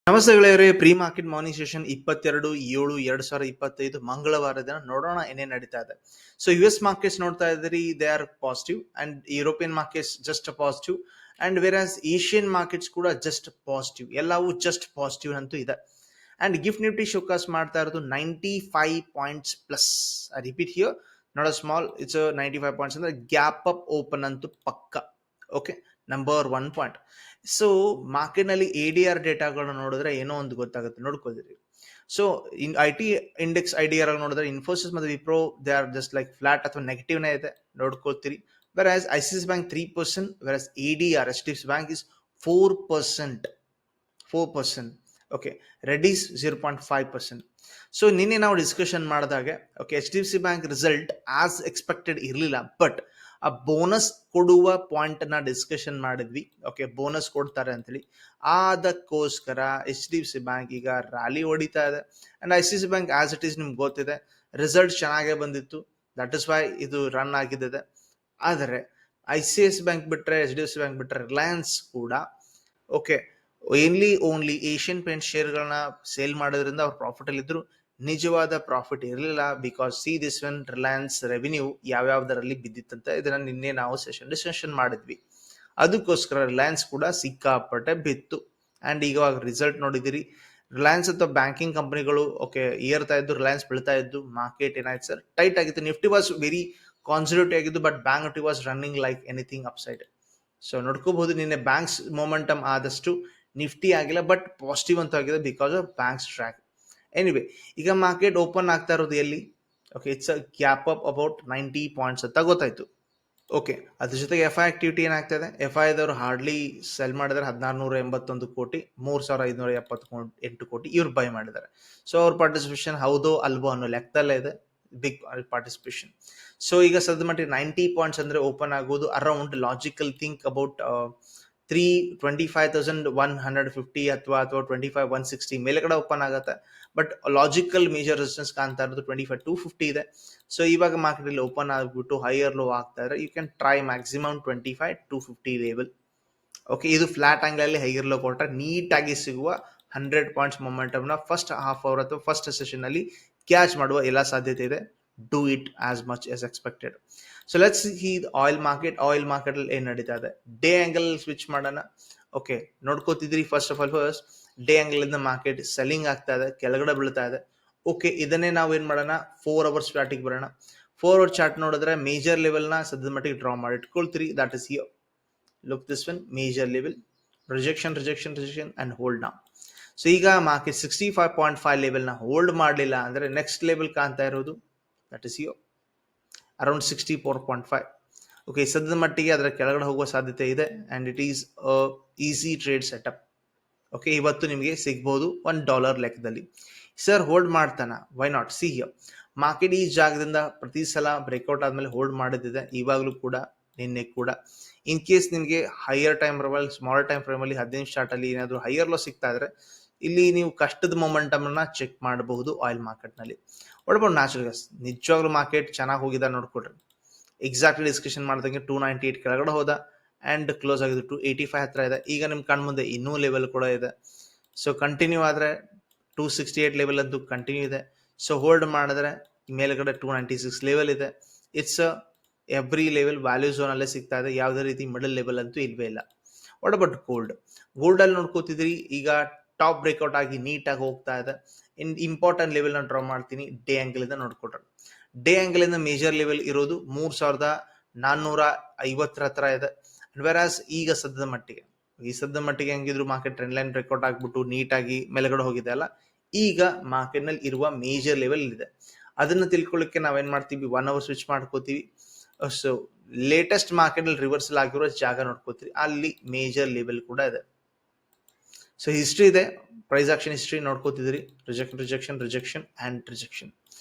ನಮಸ್ತೆ ಗೆಳೆಯರೇ, pre market morning session 22/7/2025 ಮಂಗಳವಾರ ದಿನ ನೋಡೋಣ ಏನೇನ್ ನಡೀತಾ ಇದೆ. ಸೊ US ಮಾರ್ಕೆಟ್ಸ್ ನೋಡ್ತಾ ಇದ್ರಿ, they are positive and European markets just positive and whereas Asian markets ಕೂಡ ಜಸ್ಟ್ ಪಾಸಿಟಿವ್, ಎಲ್ಲವೂ ಜಸ್ಟ್ ಪಾಸಿಟಿವ್ ಅಂತೂ ಇದೆ. ಅಂಡ್ ಗಿಫ್ಟ್ ನಿಫ್ಟಿ ಶೋಕಾಸ್ ಮಾಡ್ತಾ ಇರೋದು 95 points plus. I repeat here, not a small, it's 95 points ಅಂದ್ರೆ gap up open ಅಂತೂ ಪಕ್ಕ. Okay, number 1 point. So market ನಲ್ಲಿ ADR ಡೇಟಾಗಳನ್ನ ನೋಡಿದ್ರೆ ಏನೋ ಒಂದು ಗೊತ್ತಾಗುತ್ತೆ, ನೋಡ್ಕೋದಿರಿ. ಸೊ IT ಇಂಡೆಕ್ಸ್ IDR ನೋಡಿದ್ರೆ ಇನ್ಫೋಸಿಸ್ ಮತ್ತು Wipro they are just like flat ಅಥವಾ ನೆಗೆಟಿವ್ ನೇ ಇದೆ, ನೋಡ್ಕೋತೀರಿ. whereas ICICI Bank 3%, whereas ADR HDFC Bank is 4%. Okay, Reddy's 0.5%. So ನಿನ್ನೆ ನಾವು ಡಿಸ್ಕಷನ್ ಮಾಡಿದಾಗೆ okay, HDFC bank result as expected ಇರಲಿಲ್ಲ, ಬಟ್ ಆ ಬೋನಸ್ ಕೊಡುವ ಪಾಯಿಂಟ್ ನ ಡಿಸ್ಕಷನ್ ಮಾಡಿದ್ವಿ. ಓಕೆ, ಬೋನಸ್ ಕೊಡ್ತಾರೆ ಅಂತೇಳಿ, ಅದಕ್ಕೋಸ್ಕರ HDFC ಬ್ಯಾಂಕ್ ಈಗ ರ್ಯಾಲಿ ಹೊಡಿತಾ ಇದೆ. And ICICI bank as it is ನಿಮ್ಗೆ ಗೊತ್ತಿದೆ, ರಿಸಲ್ಟ್ ಚೆನ್ನಾಗೇ ಬಂದಿತ್ತು, ದಟ್ ಇಸ್ ವೈ ಇದು ರನ್ ಆಗಿದ್ದಿದೆ. ಆದರೆ ICICI ಬ್ಯಾಂಕ್ ಬಿಟ್ರೆ, HDFC ಬ್ಯಾಂಕ್ ಬಿಟ್ರೆ ರಿಲಯನ್ಸ್ ಕೂಡ ಓಕೆ ಓನ್ಲಿ ಏಷ್ಯನ್ ಪೇಂಟ್ ಶೇರ್ಗಳನ್ನ ಸೇಲ್ ಮಾಡೋದ್ರಿಂದ ಅವ್ರು ಪ್ರಾಫಿಟ್ ಅಲ್ಲಿ ಇದ್ರು, ನಿಜವಾದ ಪ್ರಾಫಿಟ್ ಇರಲಿಲ್ಲ. Because see this one Reliance revenue ಯಾವ್ಯಾವ್ದರಲ್ಲಿ ಬಿದ್ದಿತ್ತಂತ ಇದನ್ನ ನಿನ್ನೆ ನಾವು ಡಿಸ್ಕಷನ್ ಮಾಡಿದ್ವಿ. ಅದಕ್ಕೋಸ್ಕರ ರಿಲಯನ್ಸ್ ಕೂಡ ಸಿಕ್ಕಾಪಟ್ಟೆ ಬಿತ್ತು. ಅಂಡ್ ಈಗ ರಿಸಲ್ಟ್ ನೋಡಿದಿರಿ, ರಿಲಯನ್ಸ್ ಅಥವಾ ಬ್ಯಾಂಕಿಂಗ್ ಕಂಪನಿಗಳು ಓಕೆ ಏರ್ತಾ ಇದ್ದು, ರಿಲಯನ್ಸ್ ಬೀಳ್ತಾ ಇದ್ದು, ಮಾರ್ಕೆಟ್ ಏನಾಯ್ತು ಸರ್, ಟೈಟ್ ಆಗಿತ್ತು. ನಿಫ್ಟಿ ವಾಸ್ ವೆರಿ ಕಾನ್ಸರ್ವೇಟಿವ್ ಆಗಿದ್ದು, but bank Nifty was running like anything upside. So ನೋಡ್ಕೋಬಹುದು, ನಿನ್ನೆ ಬ್ಯಾಂಕ್ಸ್ ಮೊಮೆಂಟಮ್ ಆದಷ್ಟು ನಿಫ್ಟಿ ಆಗಿಲ್ಲ, ಬಟ್ ಪಾಸಿಟಿವ್ ಅಂತ ಆಗಿದೆ because of banks track. Anyway, ಈಗ ಮಾರ್ಕೆಟ್ ಓಪನ್ ಆಗ್ತಾ ಇರೋದು ಎಲ್ಲಿ? Okay, it's a gap up about 90 points ಅಂತ ಗೊತ್ತಾಯ್ತು. ಓಕೆ, ಅದ್ರ ಜೊತೆಗೆ FI ಆಕ್ಟಿವಿಟಿ ಏನಾಗ್ತದೆ, FI ದವರು ಹಾರ್ಡ್ಲಿ ಸೆಲ್ ಮಾಡಿದ್ರೆ 1681 ಕೋಟಿ, 3578 ಕೋಟಿ ಇವ್ರು ಬೈ ಮಾಡಿದ್ದಾರೆ. ಸೊ ಅವ್ರ ಪಾರ್ಟಿಸಿಪೇಷನ್ ಹೌದೋ ಅಲ್ವೋ ಅನ್ನೋ ಲೆಕ್ಕದಲ್ಲೇ ಇದೆ, ಬಿಗ್ ಪಾರ್ಟಿಸಿಪೇಷನ್. ಸೊ ಈಗ ಸದ್ಯ ಮಟ್ಟಿಗೆ 90 ಪಾಯಿಂಟ್ಸ್ ಅಂದ್ರೆ ಓಪನ್ ಆಗೋದು ಅರೌಂಡ್ ಲಾಜಿಕಲ್ ಥಿಂಕ್ ಅಬೌಟ್ 25,150 ಅಥವಾ 25,160 ಮೇಲೆಗಡೆ ಓಪನ್ ಆಗುತ್ತೆ. ಬಟ್ ಲಾಜಿಕಲ್ ಮೇಜರ್ ರೆಸಿಸ್ಟೆನ್ಸ್ ಕಾಣ್ತಾ ಇರೋದು 25,250 ಇದೆ. ಸೊ ಇವಾಗ ಮಾರ್ಕೆಟ್ ಅಲ್ಲಿ ಓಪನ್ ಆಗ್ಬಿಟ್ಟು ಹೈಯರ್ ಲೋ ಆಗ್ತಾ ಇದ್ರೆ you can try maximum 25,250 level. Okay, ಇದು ಫ್ಲಾಟ್ ಆಂಗಲ್ ಅಲ್ಲಿ ಹೈಯರ್ ಲೋ ಕೊಟ್ಟರೆ ನೀಟಾಗಿ ಸಿಗುವ 100 ಪಾಯಿಂಟ್ಸ್ ಮೊಮೆಂಟಮ್ ನ ಫಸ್ಟ್ ಹಾಫ್ ಅವರ್ ಅಥವಾ ಫಸ್ಟ್ ಸೆಷನ್ ಅಲ್ಲಿ ಕ್ಯಾಚ್ ಮಾಡುವ ಎಲ್ಲ ಸಾಧ್ಯತೆ ಇದೆ. Do it as much as expected. So let's see oil market. Oil market ಅಲ್ಲಿ ಏನ್ ನಡೀತಾ ಇದೆ, ಡೇ ಆಂಗಲ್ ಸ್ವಿಚ್ ಮಾಡೋಣ. ಓಕೆ, ನೋಡ್ಕೋತಿದ್ರಿ, first of all day angle ಇಂದ ಮಾರ್ಕೆಟ್ ಸೆಲ್ಲಿಂಗ್ ಆಗ್ತಾ ಇದೆ, ಕೆಳಗಡೆ ಬೀಳ್ತಾ ಇದೆ. ಓಕೆ, ಇದನ್ನೇ ನಾವು ಏನ್ ಮಾಡೋಣ, 4 ಅವರ್ಸ್ ಚಾರ್ಟಿಗೆ ಬರೋಣ. 4 ಅವರ್ ಚಾರ್ಟ್ ನೋಡಿದ್ರೆ ಮೇಜರ್ ಲೆವೆಲ್ ನ ಸದ್ಯದ ಮಟ್ಟಿಗೆ ಡ್ರಾ ಮಾಡಿ ಇಟ್ಕೊಳ್ತೀರಿ. That is here, look this one, major level, rejection and hold down. So ಈಗ ಮಾರ್ಕೆಟ್ 65.5 ಲೆವೆಲ್ ನ ಹೋಲ್ಡ್ ಮಾಡಲಿಲ್ಲ ಅಂದ್ರೆ ನೆಕ್ಸ್ಟ್ ಲೆವೆಲ್ ಕಾಣ್ತಾ ಇರೋದು that is here around 64.5. Okay, ಸದ್ಯದ ಮಟ್ಟಿಗೆ ಅದರ ಕೆಳಗಡೆ ಹೋಗುವ ಸಾಧ್ಯತೆ ಇದೆ and it is easy trade setup. Okay, ಇವತ್ತು ನಿಮಗೆ ಸಿಗ್ಬಹುದು $1 ಲೆಕ್ಕದಲ್ಲಿ. ಸರ್ ಹೋಲ್ಡ್ ಮಾಡ್ತಾನ, why not? See here, market ಈ ಜಾಗದಿಂದ ಪ್ರತಿ ಸಲ ಬ್ರೇಕ್ಔಟ್ ಆದ್ಮೇಲೆ ಹೋಲ್ಡ್ ಮಾಡಿದ್ದಿದೆ, ಇವಾಗಲೂ ಕೂಡ, ನಿನ್ನೆ ಕೂಡ. ಇನ್ ಕೇಸ್ ನಿಮಗೆ ಹೈಯರ್ ಟೈಮ್ ಫ್ರೇಮಲ್ಲಿ, ಸ್ಮಾಲ್ ಟೈಮ್ ಫ್ರೇಮಲ್ಲಿ 15 ಚಾರ್ಟ್ ಅಲ್ಲಿ ಏನಾದರೂ ಹೈಯರ್ ಲೋ ಸಿಗ್ತಾ ಇದ್ರೆ ಇಲ್ಲಿ ನೀವು ಕಷ್ಟದ ಮೊಮೆಂಟಮ್ ಅನ್ನ ಚೆಕ್ ಮಾಡಬಹುದು ಆಯಿಲ್ ಮಾರ್ಕೆಟ್ ನಲ್ಲಿ. What about natural gas? ನಿಜವಾಗ್ಲೂ ಮಾರ್ಕೆಟ್ ಚೆನ್ನಾಗಿ ಹೋಗಿದೆ, ನೋಡ್ಕೊಡ್ರಿ. ಎಕ್ಸಾಕ್ಟ್ಲಿ ಡಿಸ್ಕಷನ್ ಮಾಡಿದಂಗೆ 298 ಕೆಳಗಡೆ ಹೋದ ಅಂಡ್ ಕ್ಲೋಸ್ ಆಗಿದ್ದು 285 ಹತ್ರ ಇದೆ. ಈಗ ನಿಮ್ ಕಣ್ ಮುಂದೆ ಇನ್ನೂ ಲೆವೆಲ್ ಕೂಡ ಇದೆ. ಸೊ ಕಂಟಿನ್ಯೂ ಆದ್ರೆ 268 ಲೆವೆಲ್ ಅಂತೂ ಕಂಟಿನ್ಯೂ ಇದೆ. ಸೊ ಹೋಲ್ಡ್ ಮಾಡಿದ್ರೆ ಮೇಲ್ಗಡೆ 296 ಲೆವೆಲ್ ಇದೆ. It's every level value zone ಅಲ್ಲೇ ಸಿಗ್ತಾ ಇದೆ, ಯಾವುದೇ ರೀತಿ ಮಿಡಲ್ ಲೆವೆಲ್ ಅಂತೂ ಇಲ್ವೇ ಇಲ್ಲ. What about gold? ಗೋಲ್ಡ್ ಅಲ್ಲಿ ನೋಡ್ಕೋತಿದ್ರಿ, ಈಗ ಟಾಪ್ ಬ್ರೇಕ್ಔಟ್ ಆಗಿ ನೀಟಾಗಿ ಹೋಗ್ತಾ ಇದೆ. ಇನ್ ಇಂಪಾರ್ಟೆಂಟ್ ಲೆವೆಲ್ ನ ಡ್ರಾ ಮಾಡ್ತೀನಿ, ಡೇ ಆಂಗಲ್ ಇಂದ ನೋಡ್ಕೊಟ್ರೆ. ಡೇ ಆಂಗಲ್ ಇಂದ ಮೇಜರ್ ಲೆವೆಲ್ ಇರೋದು 3,450 ಹತ್ರ ಇದೆ. ವೆರಾಸ್ ಈಗ ಸದ್ಯದ ಮಟ್ಟಿಗೆ ಹೆಂಗಿದ್ರು ಮಾರ್ಕೆಟ್ ಟ್ರೆಂಡ್ ಲೈನ್ ಬ್ರೇಕ್ಔಟ್ ಆಗ್ಬಿಟ್ಟು ನೀಟಾಗಿ ಮೇಲ್ಗಡೆ ಹೋಗಿದೆ ಅಲ್ಲ, ಈಗ ಮಾರ್ಕೆಟ್ ನಲ್ಲಿ ಇರುವ ಮೇಜರ್ ಲೆವೆಲ್ ಇದೆ. ಅದನ್ನ ತಿಳ್ಕೊಳ್ಳಿಕ್ಕೆ ನಾವೇನ್ ಮಾಡ್ತೀವಿ, 1 ಅವರ್ ಸ್ವಿಚ್ ಮಾಡ್ಕೋತೀವಿ. ಸೊ ಲೇಟೆಸ್ಟ್ ಮಾರ್ಕೆಟ್ ಅಲ್ಲಿ ರಿವರ್ಸಲ್ ಆಗಿರೋ ಜಾಗ ನೋಡ್ಕೋತೀವಿ, ಅಲ್ಲಿ ಮೇಜರ್ ಲೆವೆಲ್ ಕೂಡ ಇದೆ. ಸೊ ಹಿಸ್ಟ್ರಿ ಇದೆ, ಪ್ರೈಸ್ ಆಕ್ಷನ್ ಹಿಸ್ಟ್ರಿ ನೋಡ್ಕೋತಿದ್ರಿ, ರಿಜೆಕ್ಷನ್ ಅಂಡ್ ರಿಜೆಕ್ಷನ್.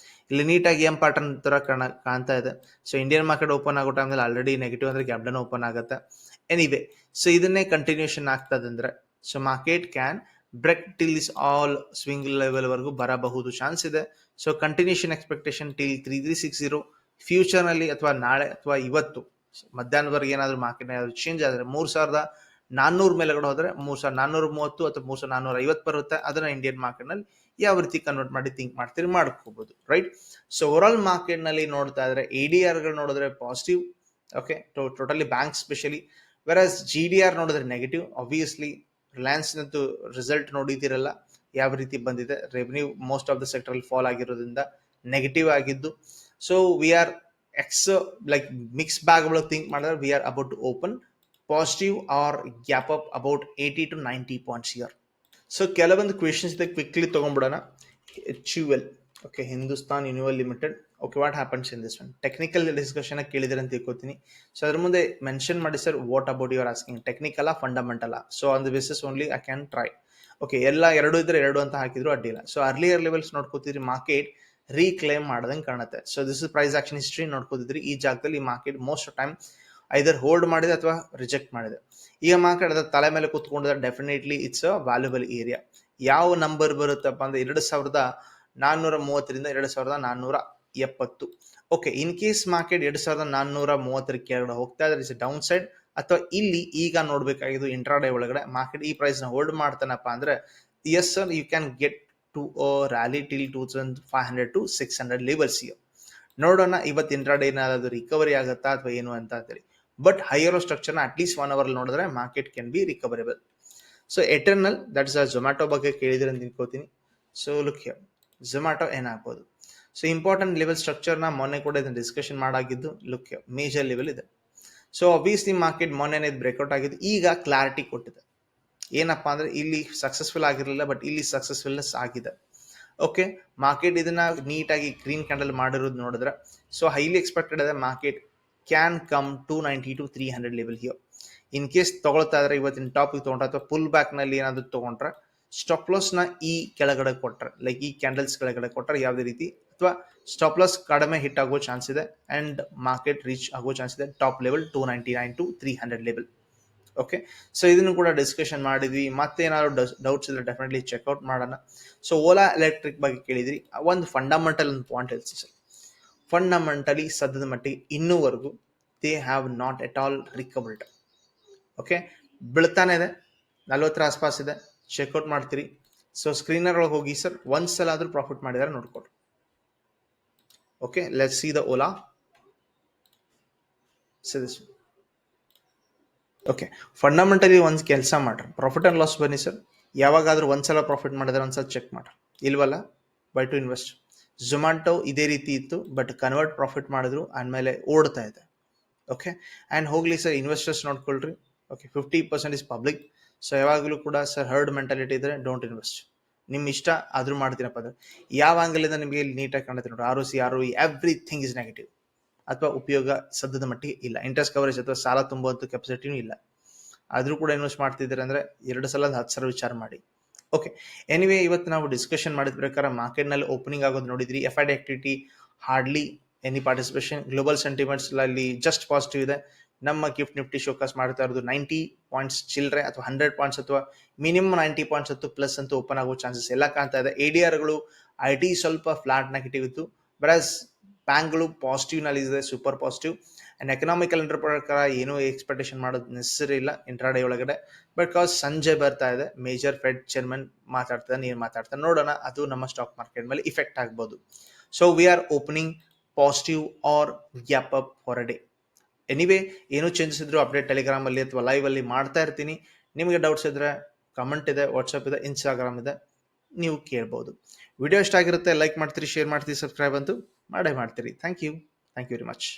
ಇಲ್ಲಿ ನೀಟಾಗಿ ಎಂ ಪ್ಯಾಟರ್ನ್ ತರ ಕಾಣ್ತಾ ಇದೆ. ಸೊ ಇಂಡಿಯನ್ ಮಾರ್ಕೆಟ್ ಓಪನ್ ಆಗೋ ಟೈಮಲ್ಲಿ ಆಲ್ರೆಡಿ ನೆಗೆಟಿವ್ ಅಂದ್ರೆ ಗ್ಯಾಪ್ ಡೌನ್ ಓಪನ್ ಆಗುತ್ತೆ. ಎನಿವೆ, ಸೊ ಇದನ್ನೇ ಕಂಟಿನ್ಯೂಷನ್ ಆಗ್ತದಂದ್ರೆ so market can break till is all swing level ವರೆಗೂ ಬರಬಹುದು ಚಾನ್ಸ್ ಇದೆ. So continuation expectation till 3360. Future ನಲ್ಲಿ ಅಥವಾ ನಾಳೆ ಅಥವಾ ಇವತ್ತು ಮಧ್ಯಾಹ್ನದವರೆಗೆ ಏನಾದ್ರು ಮಾರ್ಕೆಟ್ ಏನಾದ್ರು ಚೇಂಜ್ ಆದ್ರೆ 3,000 400 ಮೇಲೆಗಡೆ ಹೋದ್ರೆ 3430 ಅಥವಾ 3450 ಬರುತ್ತೆ. ಅದನ್ನ ಇಂಡಿಯನ್ ಮಾರ್ಕೆಟ್ ನಲ್ಲಿ ಯಾವ ರೀತಿ ಕನ್ವರ್ಟ್ ಮಾಡಿ ಥಿಂಕ್ ಮಾಡ್ತೀರಿ ಮಾಡ್ಕೋಬಹುದು, right. So overall market ನಲ್ಲಿ ನೋಡ್ತಾ ಇದ್ರೆ ADR ಗಳು ನೋಡಿದ್ರೆ positive, okay, totally bank specially. Versus GDR ನೋಡಿದ್ರೆ ನೆಗೆಟಿವ್. ಆಬ್ವಿಯಸ್ಲಿ ರಿಲಯನ್ಸ್ ನಂತೂ ರಿಸಲ್ಟ್ ನೋಡಿದಿರಲ್ಲ ಯಾವ ರೀತಿ ಬಂದಿದೆ. Revenue most of the sector ಅಲ್ಲಿ ಫಾಲ್ ಆಗಿರೋದ್ರಿಂದ ನೆಗೆಟಿವ್ ಆಗಿದ್ದು. So we are like mix bag ಒಳಗೆ ಥಿಂಕ್ ಮಾಡಿದ್ರೆ we are about to open positive or gap up about 80 to 90 points year. So ಕೆಲವೊಂದು ಕ್ವೆಶನ್ಸ್ ಇದೆ, ಕ್ವಿಕ್ಲಿ ತಗೊಂಡ್ಬಿಡೋಣ. HUL, okay, Hindustan Unilever limited. Okay, what happens in this one? Technical discussion ಕೇಳಿದ್ರೆ ಅಂತ ತಿಳ್ಕೊತೀನಿ. ಸೊ ಅದ್ರ ಮುಂದೆ ಮೆನ್ಷನ್ ಮಾಡಿ sir what about your asking, technical fundamental. So on the basis only I can try. Okay, ಎಲ್ಲ ಎರಡು ಇದ್ರೆ ಎರಡು ಅಂತ ಹಾಕಿದ್ರು ಅಡ್ಡಿಲ್ಲ. ಸೊ ಅರ್ಲಿಯರ್ ಲೆವೆಲ್ಸ್ ನೋಡ್ಕೋತಿದ್ರಿ ಮಾರ್ಕೆಟ್ ರೀಕ್ಲೈಮ್ ಮಾಡ್ದಂಗೆ ಕಾಣುತ್ತೆ. So this is price action history ನೋಡ್ಕೋತಿದ್ರಿ. ಈ ಜಾಗದಲ್ಲಿ market most time either hold ಮಾಡಿದೆ ಅಥವಾ ರಿಜೆಕ್ಟ್ ಮಾಡಿದೆ. ಈಗ ಮಾರ್ಕೆಟ್ ಅದ್ರ ತಲೆ ಮೇಲೆ ಕೂತ್ಕೊಂಡಿದ್ರೆ definitely it's a valuable area. ಯಾವ ನಂಬರ್ ಬರುತ್ತಪ್ಪ ಅಂದ್ರೆ 2430 2470. ಓಕೆ, ಇನ್ ಕೇಸ್ ಮಾರ್ಕೆಟ್ 2430 ಕೆಳಗಡೆ ಹೋಗ್ತಾ ಇದ್ರೆ ಇಟ್ಸ್ ಡೌನ್ ಸೈಡ್, ಅಥವಾ ಇಲ್ಲಿ ಈಗ ನೋಡ್ಬೇಕಾಗಿದ್ದು ಇಂಟ್ರಾಡೇ ಒಳಗಡೆ ಮಾರ್ಕೆಟ್ ಈ ಪ್ರೈಸ್ ನ ಹೋಲ್ಡ್ ಮಾಡ್ತಾನಪ್ಪ ಅಂದ್ರೆ yes sir, you can get to rally till 2500 to 600 levels. ನೋಡೋಣ ಇವತ್ತು ಇಂಟ್ರಾಡೇ ಏನಾದ್ರು ರಿಕವರಿ ಆಗುತ್ತಾ ಅಥವಾ ಏನು ಅಂತ ಹೇಳಿ. ಬಟ್ ಹೈಯರ್ ಸ್ಟ್ರಕ್ಚರ್ನ ಅಟ್ಲೀಸ್ಟ್ 1 hour ನೋಡಿದ್ರೆ market can be recoverable. So Eternal, that is Zomato ಬಗ್ಗೆ ಕೇಳಿದ್ರೆ ಅಂತ ತಿಳ್ಕೊತೀನಿ. ಸೊ ಲುಕ್ ಹಿಯರ್, ಝೊಮ್ಯಾಟೊ ಏನಾಗ್ಬೋದು. ಸೊ ಇಂಪಾರ್ಟೆಂಟ್ ಲೆವೆಲ್ ಸ್ಟ್ರಕ್ಚರ್ನ ಮೊನ್ನೆ ಕೂಡ ಇದನ್ನ ಡಿಸ್ಕಷನ್ ಮಾಡಾಗಿದ್ದು. ಲುಕ್ ಹಿಯರ್, ಮೇಜರ್ ಲೆವೆಲ್ ಇದೆ. ಸೊ ಆಬ್ವಿಯಸ್ಲಿ ಮಾರ್ಕೆಟ್ ಮೊನ್ನೆ ಬ್ರೇಕ್ಔಟ್ ಆಗಿದ್ದು, ಈಗ ಕ್ಲಾರಿಟಿ ಕೊಟ್ಟಿದೆ. ಏನಪ್ಪಾ ಅಂದ್ರೆ ಇಲ್ಲಿ ಸಕ್ಸಸ್ಫುಲ್ ಆಗಿರಲಿಲ್ಲ, ಬಟ್ ಇಲ್ಲಿ ಸಕ್ಸಸ್ಫುಲ್ನೆಸ್ ಆಗಿದೆ. ಓಕೆ, ಮಾರ್ಕೆಟ್ ಇದನ್ನ ನೀಟಾಗಿ ಗ್ರೀನ್ ಕ್ಯಾಂಡಲ್ ಮಾಡಿರೋದು ನೋಡಿದ್ರೆ ಸೊ ಹೈಲಿ ಎಕ್ಸ್ಪೆಕ್ಟೆಡ್ ಇದೆ market can come 290 to 300 level here. In case ತಗೊಳ್ತಾ ಇದ್ರೆ ಇವತ್ತಿನ ಟಾಪಿಕ್ ತಗೊಂಡ್ರೆ ಅಥವಾ ಪುಲ್ ಬ್ಯಾಕ್ ನಲ್ಲಿ ಏನಾದ್ರು ತಗೊಂಡ್ರೆ ಸ್ಟಾಪ್ ಲಾಸ್ ನ ಈ ಕೆಳಗಡೆ ಕೊಟ್ರೆ, ಲೈಕ್ ಈ ಕ್ಯಾಂಡಲ್ಸ್ ಕೆಳಗಡೆ ಕೊಟ್ರೆ ಯಾವುದೇ ರೀತಿ, ಅಥವಾ ಸ್ಟಾಪ್ ಲಾಸ್ ಕಡಿಮೆ ಹಿಟ್ ಆಗೋ ಚಾನ್ಸ್ ಇದೆ ಅಂಡ್ ಮಾರ್ಕೆಟ್ ರೀಚ್ ಆಗೋ ಚಾನ್ಸ್ ಇದೆ top level 299 to 300 level. Okay, so ಇದನ್ನು ಕೂಡ ಡಿಸ್ಕಷನ್ ಮಾಡಿದ್ವಿ. ಮತ್ತೆ ಏನಾದ್ರು ಡೌಟ್ಸ್ ಇದ್ರೆ ಡೆಫಿನೆಟ್ಲಿ ಚೆಕ್ಔಟ್ ಮಾಡೋಣ. ಸೊ ಓಲಾ ಎಲೆಕ್ಟ್ರಿಕ್ ಬಗ್ಗೆ ಕೇಳಿದ್ರಿ. ಒಂದು ಫಂಡಮೆಂಟಲ್ ಒಂದು ಪಾಯಿಂಟ್ ಹೇಳ್ತೀನಿ ಸರ್. ಫಂಡಮೆಂಟಲಿ ಸದ್ಯದ ಮಟ್ಟಿಗೆ ಇನ್ನೂವರೆಗೂ they have not at all recovered. Okay, ಬೀಳ್ತಾನೆ ಇದೆ, 40 ಆಸ್ಪಾಸ್ ಇದೆ, ಚೆಕ್ಔಟ್ ಮಾಡ್ತೀರಿ. ಸೊ ಸ್ಕ್ರೀನರ್ ಒಳಗೆ ಹೋಗಿ ಸರ್, ಒಂದ್ಸಲ ಆದ್ರೂ ಪ್ರಾಫಿಟ್ ಮಾಡಿದಾರೆ ನೋಡ್ಕೊಡ್ರಿ. Okay, let's see the Ola. Okay, fundamentally ಒಂದು ಕೆಲಸ ಮಾಡ್ರಿ, ಪ್ರಾಫಿಟ್ ಅಂಡ್ ಲಾಸ್ ಬನ್ನಿ ಸರ್. ಯಾವಾಗಾದ್ರೂ ಒಂದ್ಸಲ ಪ್ರಾಫಿಟ್ ಮಾಡಿದ್ರೆ ಒಂದ್ಸಲ ಚೆಕ್ ಮಾಡ್ರಿ. ಇಲ್ವಲ್ಲ, ಬೈ ಟು ಇನ್ವೆಸ್ಟ್. ಝೊಮ್ಯಾಟೊ ಇದೇ ರೀತಿ ಇತ್ತು, ಬಟ್ ಕನ್ವರ್ಟ್ ಪ್ರಾಫಿಟ್ ಮಾಡಿದ್ರು ಆಮೇಲೆ ಓಡ್ತಾ ಇದೆ. ಓಕೆ, ಆ್ಯಂಡ್ ಹೋಗ್ಲಿ ಸರ್, ಇನ್ವೆಸ್ಟರ್ಸ್ ನೋಡ್ಕೊಳ್ರಿ. Okay, 50% is public. ಸೊ ಯಾವಾಗಲೂ ಕೂಡ ಸರ್ ಹರ್ಡ್ ಮೆಂಟಾಲಿಟಿ ಇದ್ರೆ ಡೋಂಟ್ ಇನ್ವೆಸ್ಟ್. ನಿಮ್ಮ ಇಷ್ಟ ಆದ್ರೂ ಮಾಡ್ತೀನಪ್ಪ ಅಂದ್ರೆ ಯಾವ ಆಂಗಲಿಂದ ನಿಮಗೆ ನೀಟಾಗಿ ಕಾಣುತ್ತೆ ನೋಡಿ. ROE ಎವ್ರಿಥಿಂಗ್ ಇಸ್ ನೆಗೆಟಿವ್, ಅಥವಾ ಉಪಯೋಗ ಸದ್ಯದ ಮಟ್ಟಿಗೆ ಇಲ್ಲ. ಇಂಟ್ರೆಸ್ಟ್ ಕವರೇಜ್ ಅಥವಾ ಸಾಲ ತುಂಬುವಂಥ ಕೆಪಾಸಿಟಿನೂ ಇಲ್ಲ. ಆದ್ರೂ ಕೂಡ ಇನ್ವೆಸ್ಟ್ ಮಾಡ್ತಿದ್ದಾರೆ ಅಂದ್ರೆ 2 ಸಲ 10 ಸಲ ವಿಚಾರ ಮಾಡಿ. ಓಕೆ, ಎನಿವೇ ಇವತ್ತು ನಾವು ಡಿಸ್ಕಷನ್ ಮಾಡಿದ ಪ್ರಕಾರ ಮಾರ್ಕೆಟ್ನಲ್ಲಿ ಓಪನಿಂಗ್ ಆಗೋದು ನೋಡಿದ್ರಿ. FID activity hardly any participation. Global sentiments ಅಲ್ಲಿ ಜಸ್ಟ್ ಪಾಸಿಟಿವ್ ಇದೆ. ನಮ್ಮ ಗಿಫ್ಟ್ ನಿಫ್ಟಿ ಶೋಕಾಸ್ ಮಾಡ್ತಾ ಇರೋದು 90 ಪಾಯಿಂಟ್ಸ್ ಚಿಲ್ಲರೆ ಅಥವಾ 100 ಪಾಯಿಂಟ್ಸ್ ಅಥವಾ ಮಿನಿಮಮ್ 90 ಪಾಯಿಂಟ್ಸ್ ಅಥವಾ ಪ್ಲಸ್ ಅಂತೂ ಓಪನ್ ಆಗೋ ಚಾನ್ಸಸ್ ಎಲ್ಲ ಕಾಣ್ತಾ ಇದೆ. ADRಗಳು IT ಸ್ವಲ್ಪ ಫ್ಲಾಟ್ ನೆಗೆಟಿವ್ ಇತ್ತು, ಬರಾಸ್ ಬ್ಯಾಂಕ್ಗಳು ಪಾಸಿಟಿವ್ ನಲ್ಲಿ ಇದೆ, super positive. And economic calendar ಪ್ರಕಾರ ಏನೂ ಎಕ್ಸ್ಪೆಕ್ಟೇಷನ್ ಮಾಡೋದು ನೆಸಸರಿ ಇಲ್ಲ ಇಂಟ್ರಾಡೇ ಒಳಗಡೆ. ಬಿಕಾಸ್ ಸಂಜೆ ಬರ್ತಾ ಇದೆ, ಮೇಜರ್ ಫೆಡ್ ಚೇರ್ಮನ್ ಮಾತಾಡ್ತಾನೆ, ನೀನು ಮಾತಾಡ್ತಾನೆ, ನೋಡೋಣ ಅದು ನಮ್ಮ ಸ್ಟಾಕ್ ಮಾರ್ಕೆಟ್ ಮೇಲೆ ಇಫೆಕ್ಟ್ ಆಗ್ಬೋದು. So we are opening positive or gap up for a day. Anyway ಏನೂ ಚೇಂಜಸ್ ಇದ್ರು ಅಪ್ಡೇಟ್ ಟೆಲಿಗ್ರಾಮ್ ಅಲ್ಲಿ ಅಥವಾ ಲೈವ್ ಅಲ್ಲಿ ಮಾಡ್ತಾ ಇರ್ತೀನಿ. ನಿಮಗೆ ಡೌಟ್ಸ್ ಇದ್ರೆ ಕಮೆಂಟ್ ಇದೆ, ವಾಟ್ಸಪ್ ಇದೆ, ಇನ್ಸ್ಟಾಗ್ರಾಮ್ ಇದೆ, ನೀವು ಕೇಳ್ಬೋದು. ವಿಡಿಯೋ ಇಷ್ಟ ಆಗಿರುತ್ತೆ, ಲೈಕ್ ಮಾಡ್ತೀರಿ, ಶೇರ್ ಮಾಡ್ತೀರಿ, ಸಬ್ಸ್ಕ್ರೈಬ್ ಅಂತೂ ಮಾಡೇ ಮಾಡ್ತೀರಿ. Thank you very much.